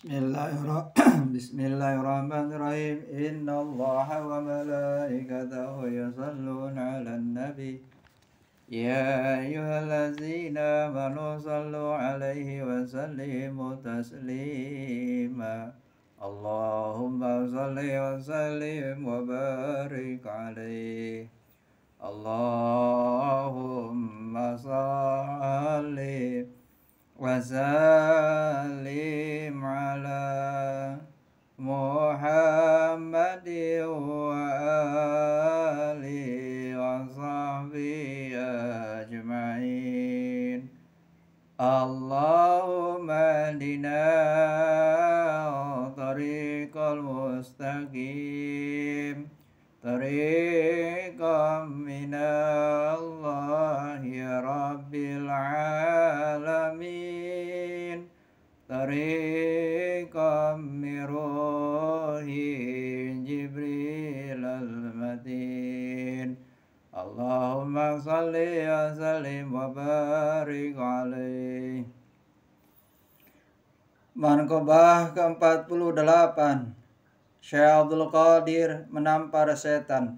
Bismillahirrahmanirrahim. Innallaha wa malaikatahu yusholluna 'alan nabi. Ya ayyuhallazina amanu shallu 'alaihi wa sallimu taslima. Allahumma shalli wa sallim wa barik 'alaihi. Allahumma shalli wa sallim ala Muhammadin wa alihi wa sahbihi ajma'in. Allahumma hdina tariqal mustaqim, tariqam minallahi rabbil alamin, tariqam miruhi Jibril al-Matin. Allahumma salli wa sallim wa barik alaihi. Manqabah ke-48. Syekh Abdul Qadir menampar setan.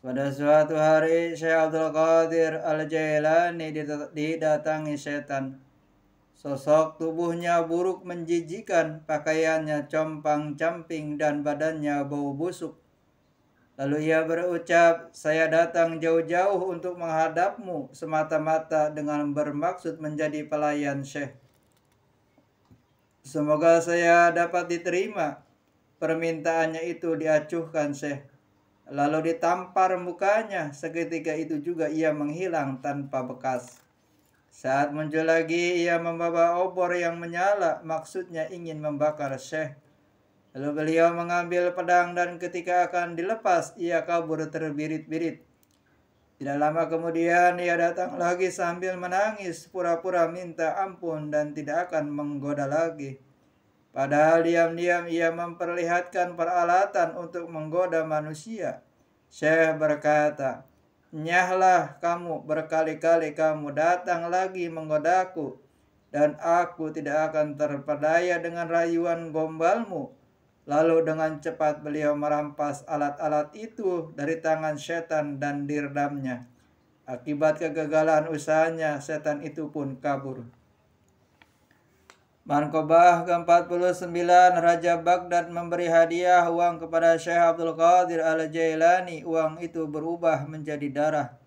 Pada suatu hari Syekh Abdul Qadir Al-Jailani didatangi setan. Sosok tubuhnya buruk menjijikan, pakaiannya compang-camping dan badannya bau busuk. Lalu ia berucap, "Saya datang jauh-jauh untuk menghadapmu semata-mata dengan bermaksud menjadi pelayan Syekh. Semoga saya dapat diterima." Permintaannya itu diacuhkan Syekh. Lalu ditampar mukanya. Seketika itu juga ia menghilang tanpa bekas. Saat muncul lagi, ia membawa obor yang menyala, maksudnya ingin membakar Syekh. Lalu beliau mengambil pedang dan ketika akan dilepas, ia kabur terbirit-birit. Tidak lama kemudian, ia datang lagi sambil menangis, pura-pura minta ampun dan tidak akan menggoda lagi. Padahal diam-diam ia memperlihatkan peralatan untuk menggoda manusia. Syekh berkata, "Nyahlah kamu, berkali-kali kamu datang lagi menggodaku, dan aku tidak akan terpedaya dengan rayuan gombalmu." Lalu dengan cepat beliau merampas alat-alat itu dari tangan setan dan diredamnya. Akibat kegagalan usahanya, setan itu pun kabur. Manqabah ke-49. Raja Baghdad memberi hadiah uang kepada Syekh Abdul Qadir Al-Jailani. Uang itu berubah menjadi darah.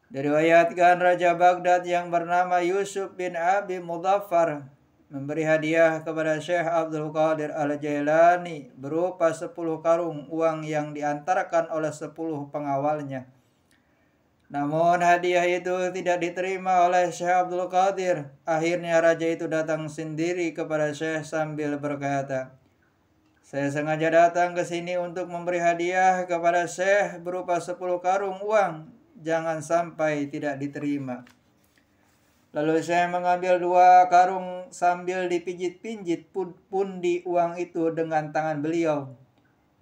Diriwayatkan Raja Baghdad yang bernama Yusuf bin Abi Mudhaffar memberi hadiah kepada Syekh Abdul Qadir Al-Jailani berupa 10 karung uang yang diantarkan oleh 10 pengawalnya. Namun hadiah itu tidak diterima oleh Syekh Abdul Qadir. Akhirnya raja itu datang sendiri kepada Syekh sambil berkata, "Saya sengaja datang ke sini untuk memberi hadiah kepada Syekh berupa 10 karung uang. Jangan sampai tidak diterima." Lalu saya mengambil 2 karung sambil dipijit-pijit pundi uang itu dengan tangan beliau.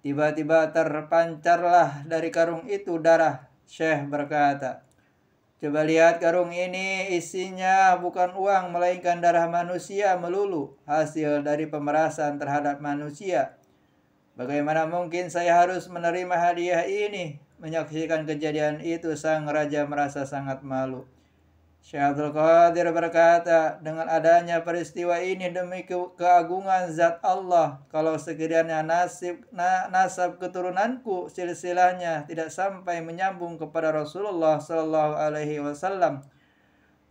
Tiba-tiba terpancarlah dari karung itu darah. Syekh berkata, "Coba lihat karung ini, isinya bukan uang melainkan darah manusia melulu, hasil dari pemerasan terhadap manusia. Bagaimana mungkin saya harus menerima hadiah ini?" Menyaksikan kejadian itu, sang raja merasa sangat malu. Syekh Abdul Qadir berkata, "Dengan adanya peristiwa ini demi keagungan zat Allah, kalau sekiranya nasab keturunanku silsilahnya tidak sampai menyambung kepada Rasulullah Shallallahu Alaihi Wasallam,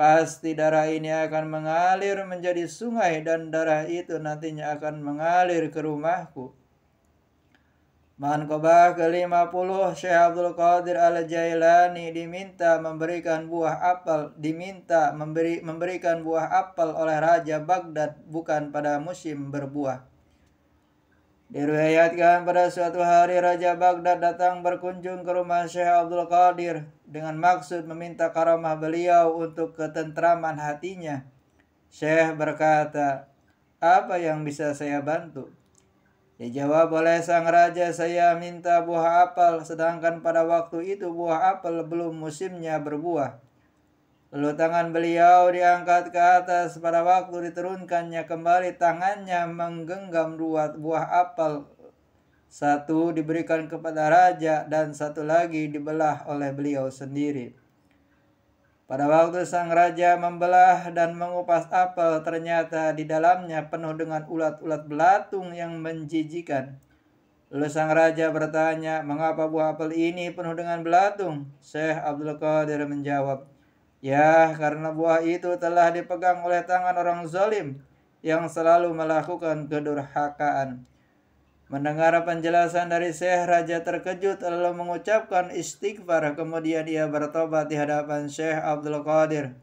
pasti darah ini akan mengalir menjadi sungai dan darah itu nantinya akan mengalir ke rumahku." Manqabah ke-50. Syekh Abdul Qadir Al-Jailani diminta memberikan buah apel oleh Raja Baghdad bukan pada musim berbuah. Diriwayatkan pada suatu hari Raja Baghdad datang berkunjung ke rumah Syekh Abdul Qadir dengan maksud meminta karamah beliau untuk ketentraman hatinya. Syekh berkata, "Apa yang bisa saya bantu?" Dijawab oleh sang raja, "Saya minta buah apel, sedangkan pada waktu itu buah apel belum musimnya berbuah." Lalu tangan beliau diangkat ke atas pada waktu diturunkannya kembali tangannya menggenggam dua buah apel. Satu diberikan kepada raja dan satu lagi dibelah oleh beliau sendiri. Pada waktu sang raja membelah dan mengupas apel, ternyata di dalamnya penuh dengan ulat-ulat belatung yang menjijikan. Lalu sang raja bertanya, mengapa buah apel ini penuh dengan belatung? Syekh Abdul Qadir menjawab, ya, karena buah itu telah dipegang oleh tangan orang zalim yang selalu melakukan kedurhakaan. Mendengar penjelasan dari Syekh, raja terkejut lalu mengucapkan istighfar. Kemudian ia bertobat di hadapan Syekh Abdul Qadir.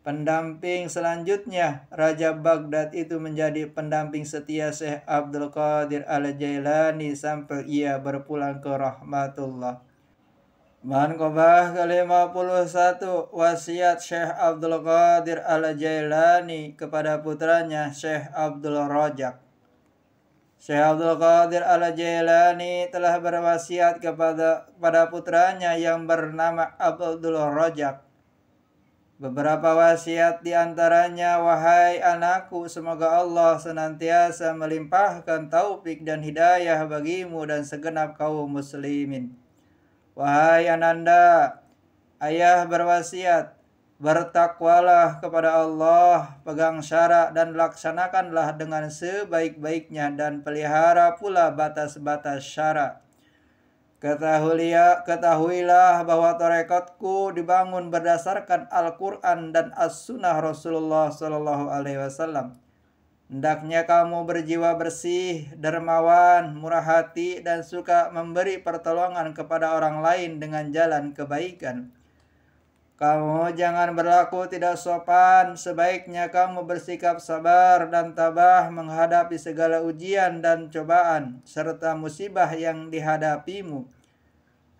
Pendamping selanjutnya, Raja Baghdad itu menjadi pendamping setia Syekh Abdul Qadir Al-Jailani sampai ia berpulang ke rahmatullah. Manqabah ke-51, wasiat Syekh Abdul Qadir Al-Jailani kepada putranya Syekh Abdul Rajak. Syekh Abdul Qadir Al-Jailani telah berwasiat kepada putranya yang bernama Abdul Rajak. Beberapa wasiat diantaranya, wahai anakku, semoga Allah senantiasa melimpahkan taufik dan hidayah bagimu dan segenap kaum muslimin. Wahai ananda, ayah berwasiat, bertakwalah kepada Allah, pegang syarak dan laksanakanlah dengan sebaik-baiknya dan pelihara pula batas-batas syarak. Ketahuilah bahwa tarekatku dibangun berdasarkan Al-Quran dan As-Sunnah Rasulullah SAW. Hendaknya kamu berjiwa bersih, dermawan, murah hati, dan suka memberi pertolongan kepada orang lain dengan jalan kebaikan. Kamu jangan berlaku tidak sopan, sebaiknya kamu bersikap sabar dan tabah menghadapi segala ujian dan cobaan, serta musibah yang dihadapimu.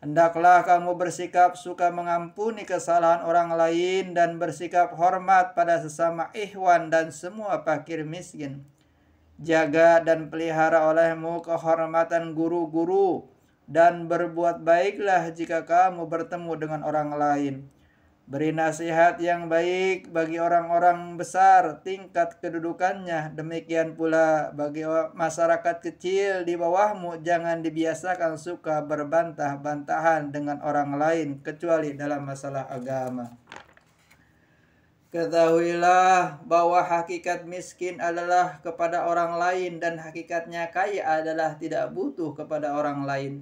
Hendaklah kamu bersikap suka mengampuni kesalahan orang lain dan bersikap hormat pada sesama ikhwan dan semua fakir miskin. Jaga dan pelihara olehmu kehormatan guru-guru dan berbuat baiklah jika kamu bertemu dengan orang lain. Beri nasihat yang baik bagi orang-orang besar tingkat kedudukannya. Demikian pula bagi masyarakat kecil di bawahmu, jangan dibiasakan suka berbantah-bantahan dengan orang lain kecuali dalam masalah agama. Ketahuilah bahwa hakikat miskin adalah kepada orang lain dan hakikatnya kaya adalah tidak butuh kepada orang lain.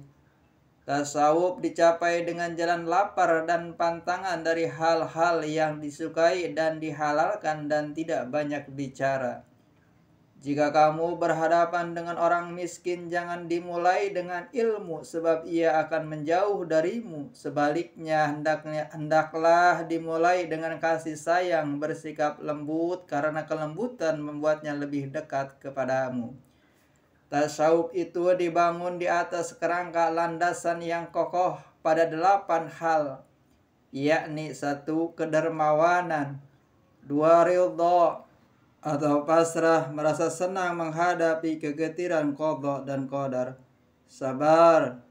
Tasawuf dicapai dengan jalan lapar dan pantangan dari hal-hal yang disukai dan dihalalkan dan tidak banyak bicara. Jika kamu berhadapan dengan orang miskin, jangan dimulai dengan ilmu sebab ia akan menjauh darimu. Sebaliknya, hendaklah dimulai dengan kasih sayang, bersikap lembut karena kelembutan membuatnya lebih dekat kepadamu. Tasawuf itu dibangun di atas kerangka landasan yang kokoh pada 8 hal, yakni 1. Kedermawanan, 2. Ridha atau pasrah, merasa senang menghadapi kegetiran qada dan qadar, sabar,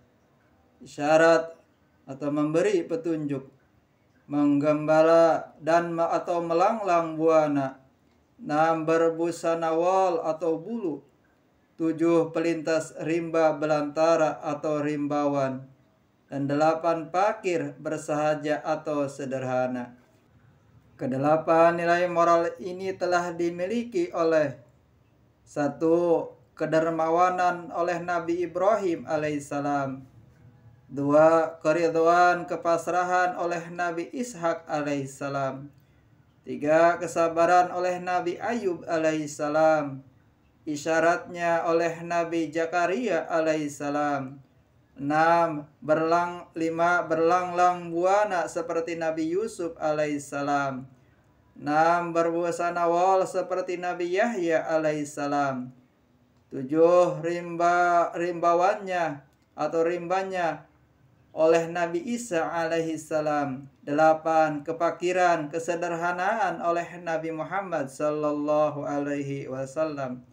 isyarat atau memberi petunjuk, menggembala dan atau melanglang buana, 6. Berbusana wal atau bulu, 7. Pelintas rimba belantara atau rimbawan, dan 8. Fakir bersahaja atau sederhana. Kedelapan nilai moral ini telah dimiliki oleh 1. Kedermawanan oleh Nabi Ibrahim alaihissalam, 2. Keridhaan kepasrahan oleh Nabi Ishak alaihissalam, 3. Kesabaran oleh Nabi Ayub alaihissalam, isyaratnya oleh Nabi Zakaria alaihissalam, 5. Berlanglang buana seperti Nabi Yusuf alaihissalam, 6. Berbusana wal seperti Nabi Yahya alaihissalam, 7. Rimbawannya atau rimbanya oleh Nabi Isa alaihissalam, 8. Kefakiran, kesederhanaan oleh Nabi Muhammad sallallahu alaihi wasallam,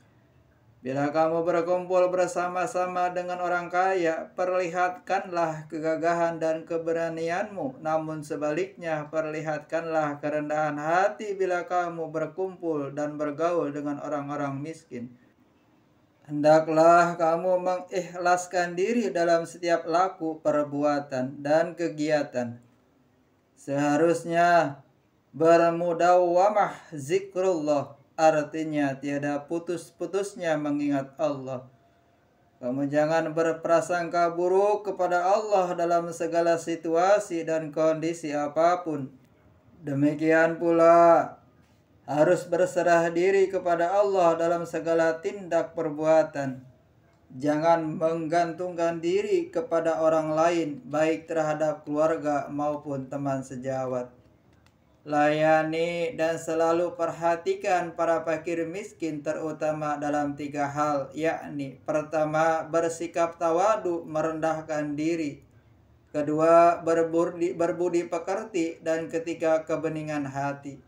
Bila kamu berkumpul bersama-sama dengan orang kaya, perlihatkanlah kegagahan dan keberanianmu. Namun sebaliknya, perlihatkanlah kerendahan hati bila kamu berkumpul dan bergaul dengan orang-orang miskin. Hendaklah kamu mengikhlaskan diri dalam setiap laku, perbuatan, dan kegiatan. Seharusnya bermudawamah zikrullah, artinya tiada putus-putusnya mengingat Allah. Kamu jangan berprasangka buruk kepada Allah dalam segala situasi dan kondisi apapun. Demikian pula harus berserah diri kepada Allah dalam segala tindak perbuatan. Jangan menggantungkan diri kepada orang lain, baik terhadap keluarga maupun teman sejawat. Layani dan selalu perhatikan para fakir miskin, terutama dalam 3 hal, yakni pertama, bersikap tawadu, merendahkan diri. Kedua, berbudi pekerti. Dan ketiga, kebeningan hati.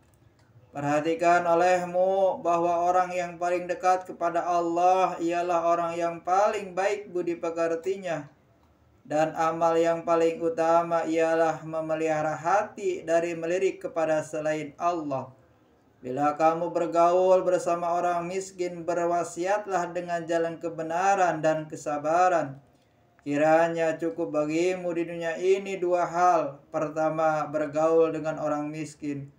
Perhatikan olehmu bahwa orang yang paling dekat kepada Allah ialah orang yang paling baik budi pekertinya. Dan amal yang paling utama ialah memelihara hati dari melirik kepada selain Allah. Bila kamu bergaul bersama orang miskin, berwasiatlah dengan jalan kebenaran dan kesabaran. Kiranya cukup bagimu di dunia ini 2 hal. Pertama, bergaul dengan orang miskin.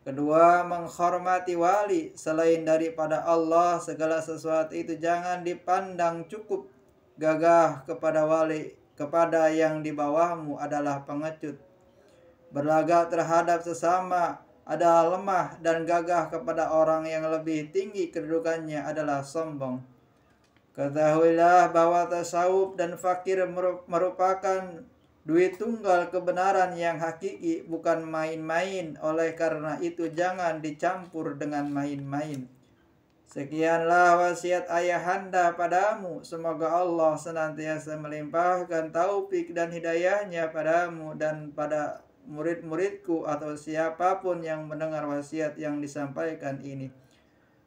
Kedua, menghormati wali. Selain daripada Allah, segala sesuatu itu jangan dipandang cukup. Gagah kepada wali, kepada yang di bawahmu adalah pengecut. Berlagak terhadap sesama adalah lemah, dan gagah kepada orang yang lebih tinggi kedudukannya adalah sombong. Ketahuilah bahwa tasawuf dan fakir merupakan duit tunggal kebenaran yang hakiki, bukan main-main. Oleh karena itu jangan dicampur dengan main-main. Sekianlah wasiat ayahanda padamu. Semoga Allah senantiasa melimpahkan taufik dan hidayahnya padamu dan pada murid-muridku atau siapapun yang mendengar wasiat yang disampaikan ini.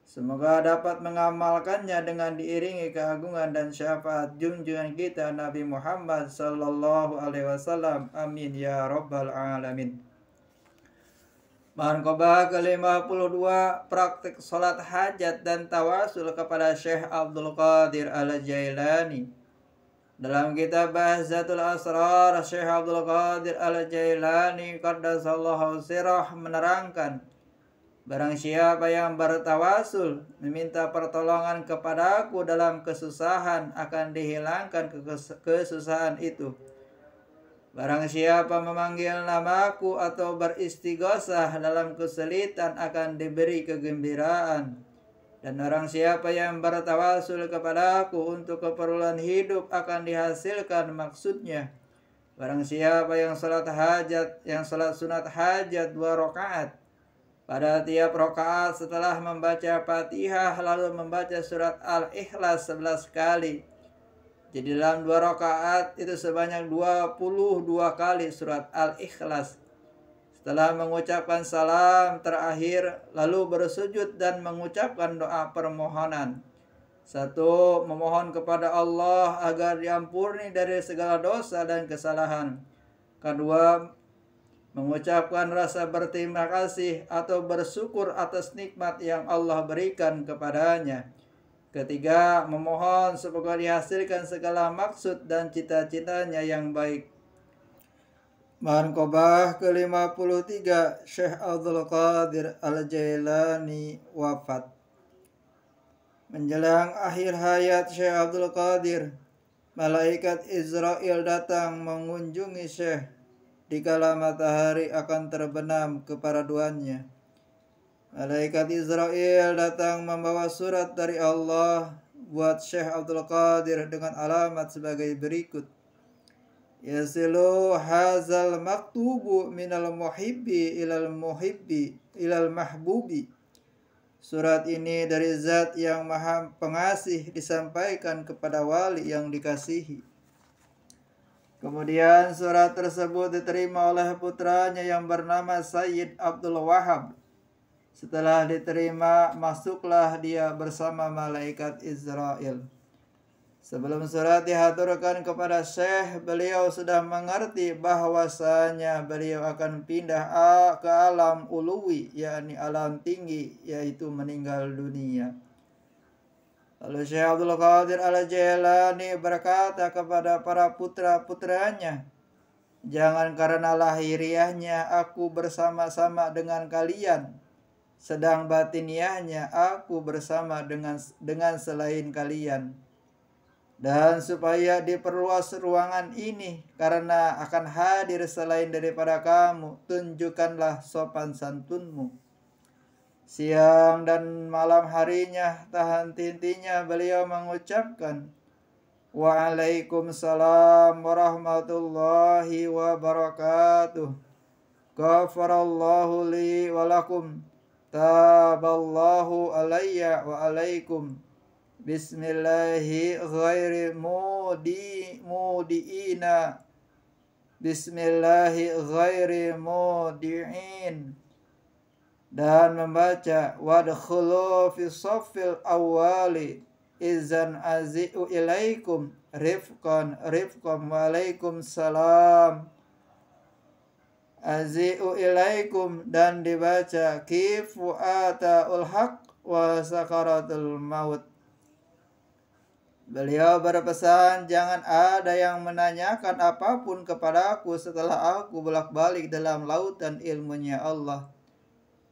Semoga dapat mengamalkannya dengan diiringi keagungan dan syafaat junjungan kita Nabi Muhammad sallallahu alaihi wasallam. Amin ya rabbal alamin. Manqabah ke-52, praktik sholat hajat dan tawasul kepada Syekh Abdul Qadir Al-Jailani. Dalam kitab Bahzatul Asrar, Syekh Abdul Qadir Al-Jailani qaddasallahu sirah menerangkan, barang siapa yang bertawasul, meminta pertolongan kepadaku dalam kesusahan, akan dihilangkan kesusahan itu. Barang siapa memanggil namaku atau beristighosah dalam kesulitan, akan diberi kegembiraan. Dan orang siapa yang bertawasul kepadaku untuk keperluan hidup, akan dihasilkan maksudnya. Barang siapa yang salat sunat hajat 2 rakaat, pada tiap rakaat setelah membaca Fatihah lalu membaca surat Al-Ikhlas 11 kali. Jadi dalam 2 rakaat itu sebanyak 22 kali surat Al-Ikhlas. Setelah mengucapkan salam terakhir, lalu bersujud dan mengucapkan doa permohonan. 1. Memohon kepada Allah agar diampuni dari segala dosa dan kesalahan. 2. Mengucapkan rasa berterima kasih atau bersyukur atas nikmat yang Allah berikan kepadanya. 3. Memohon semoga dihasilkan segala maksud dan cita-citanya yang baik. Manqabah ke-53, Syekh Abdul Qadir Al-Jailani wafat. Menjelang akhir hayat Syekh Abdul Qadir, malaikat Israel datang mengunjungi Syekh dikala matahari akan terbenam keparaduannya. Malaikat Israel datang membawa surat dari Allah buat Syekh Abdul Qadir dengan alamat sebagai berikut. Yasilu hazal maktubu minal muhibbi ilal mahbubi. Surat ini dari zat yang maha pengasih disampaikan kepada wali yang dikasihi. Kemudian surat tersebut diterima oleh putranya yang bernama Sayyid Abdul Wahab. Setelah diterima, masuklah dia bersama malaikat Israel. Sebelum surat dihaturkan kepada Syekh, beliau sudah mengerti bahwasanya beliau akan pindah ke alam uluwi, yakni alam tinggi, yaitu meninggal dunia. Lalu Syekh Abdul Qadir Al-Jailani berkata kepada para putra-putranya, "Jangan karena lahiriahnya aku bersama-sama dengan kalian, sedang batiniahnya aku bersama dengan selain kalian. Dan supaya diperluas ruangan ini karena akan hadir selain daripada kamu, tunjukkanlah sopan santunmu." Siang dan malam harinya tak henti-hentinya beliau mengucapkan, "Waalaikumsalam warahmatullahi wabarakatuh. Ghafarallahu li walakum. Taballahu alayya wa alaikum. Bismillahi ghairi mudiina. Bismillahi ghairi mudiin." Dan membaca, "Wadkhulu fi shaffil awwali izan azi'u ilaikum rifqan waalaikumsalam azi'u ilaikum." Dan dibaca, "Kifu ata'ul haq wa sakaratul maut." Beliau berpesan, jangan ada yang menanyakan apapun kepadaku setelah aku bolak-balik dalam lautan ilmunya Allah.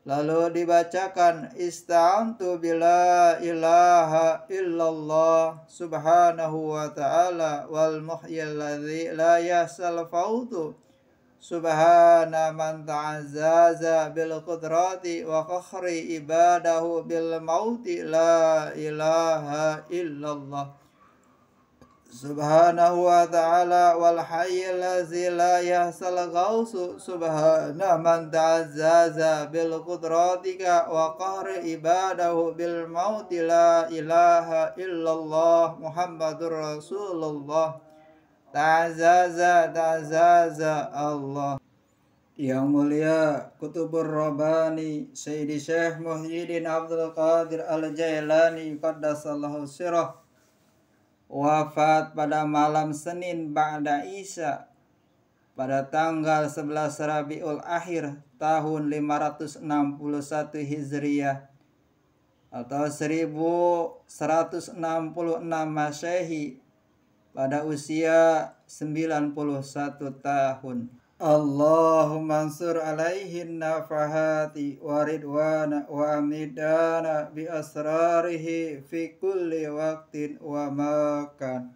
Lalu dibacakan, "Ista'antu bila ilaha illallah subhanahu wa ta'ala wal muhyil ladzi la yasal fautu subhana man ta'azzaza bil qudrati wa qakhri ibadahu bil mauti la ilaha illallah subhanahu wa ta'ala wal hayyil ladzi la yahsal ghausu subhana man ta'azzaza bil qudratika wa qahri ibadahu bil mauti la ilaha illallah Muhammadur Rasulullah ta'azzaza Allah." Yang mulia Qutubur Rabbani Sayyidi Syekh Muhyiddin Abdul Qadir Al-Jailani qaddasallahu sirah wafat pada malam Senin Ba'da Isya pada tanggal 11 Rabiul Akhir tahun 561 Hijriyah atau 1166 Masehi pada usia 91 tahun. Allahumma ansur alaihin nafahati wa ridwana wa amidana bi asrarihi fi kulli waqtin wa makan.